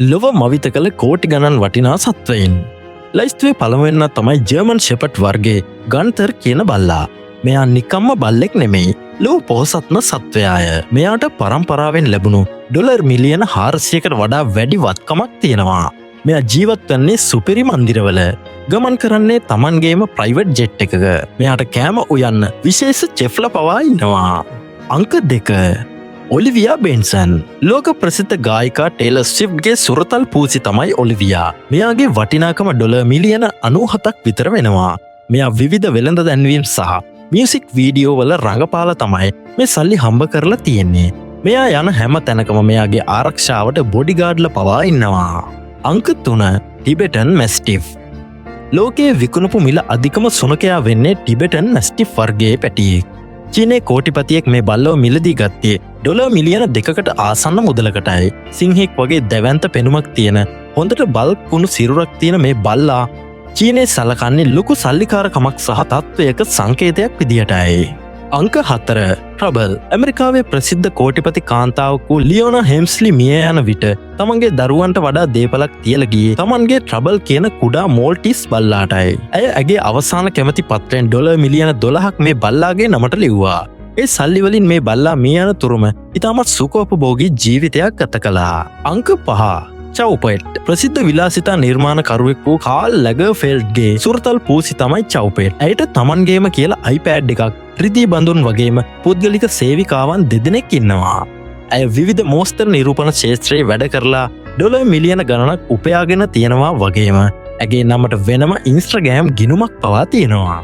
ලොව මවිත කළ කෝටි ගණන් වටිනා සත්වයින්. ලයිස්තුවේ පළවෙන්න තමයි ජර්මන් ෂෙපට් වර්ගේ ගන්තර් කියන බල්ලා. මෙයා නිකම්ම බල්ලෙක් නෙමෙයි. ලොව පොහොසත්ම සත්වයාය. මෙයාට පරම්පරාවෙන් ලැබුණු ඩොලර් මිලියන 400කට වඩා වැඩි වත්කමක් තියෙනවා. මෙයා ජීවත් වන්නේ සුපිරි මන්දිරවල. ගමන් කරන්නේ තමන්ගේම ප්‍රයිවට් ජෙට් එකක. මෙයාට කෑම උයන්න විශේෂ චෙෆ්ල පවා ඉන්නවා. අංක 2. ඔලිවියා බෙන්සන්. ලෝක ප්‍රසිද්ධ ගායිකා ටේලර් ස්විෆ්ට්ගේ සුරතල් පූසි තමයි ඔලිවියා. මෙයාගේ වටිනාකම ඩොලර් මිලියන 97ක් විතර වෙනවා. මෙයා විවිධ වෙළඳ දැන්වීම් සහ මියුසික් වීඩියෝ වල රඟපාලා තමයි මේ සල්ලි හම්බ කරලා තියෙන්නේ. මෙයා යන හැම තැනකම මෙයාගේ ආරක්ෂාවට බොඩිගාඩ්ලා පවා ඉන්නවා. අංක 3. ටිබෙටන් මැස්ටිෆ්. ලෝකයේ විකුණපු මිල අධිකම සුනකයා වෙන්නේ ටිබෙටන් මැස්ටිෆ් වර්ගයේ පැටියෙක්. චීනයේ කෝටිපතියෙක් මේ බල්ලව මිලදී ගත්තේ ඩොලර් මිලියන 2කට ආසන්න මුදලකටයි. සිංහෙක් වගේ දැවැන්ත පෙනුමක් තියෙන හොඳට බල්ක් වුණු සිරුරක් තියෙන මේ බල්ලා චීනයේ සලකන්නේ ලොකු සල්ලිකාරකමක් සහ තත්ත්වයක සංකේතයක් විදියටයි. අංක 4. ට්‍රබල්. ඇමරිකාවේ ප්‍රසිද්ධ කෝටිපති කාන්තාවකු ලියෝනා හෙම්ස්ලි මිය යන විට තමන්ගේ දරුවන්ට වඩා දේපලක් තියලා ගියේ තමන්ගේ ට්‍රබල් කියන කුඩා මෝල්ටිස් බල්ලාටයි. ඇය ඇගේ අවසාන කැමති පත්‍රයෙන් ඩොලර් මිලියන 12ක් මේ බල්ලාගේ නමට ලිව්වා. ඒ සල්ලි වලින් මේ බල්ලා මිය යන තුරුම ඉතාමත් සුඛෝපභෝගී ජීවිතයක් ගත කළා. අංක 5. චව්පෙට්. ප්‍රසිද්ධ විලාසිතා නිර්මාණකරුවෙක් වූ කාල් ලැගර්ෆෙල්ඩ්ගේ සුරතල් පූසි තමයි චව්පෙට්. ඇයට තමන්ගේම කියලා iPad එකක්, රිදී බඳුන් වගේම පුද්ගලික සේවිකාවන් 2 දෙනෙක් ඉන්නවා. ඇය විවිධ මෝස්තර නිරූපණ ක්ෂේත්‍රයේ වැඩ කරලා ඩොලර් මිලියන ගණනක් උපයාගෙන තියෙනවා වගේම ඇගේ නමට වෙනම ඉන්ස්ට්‍රගෑම් ගිණුමක් පවා තියෙනවා.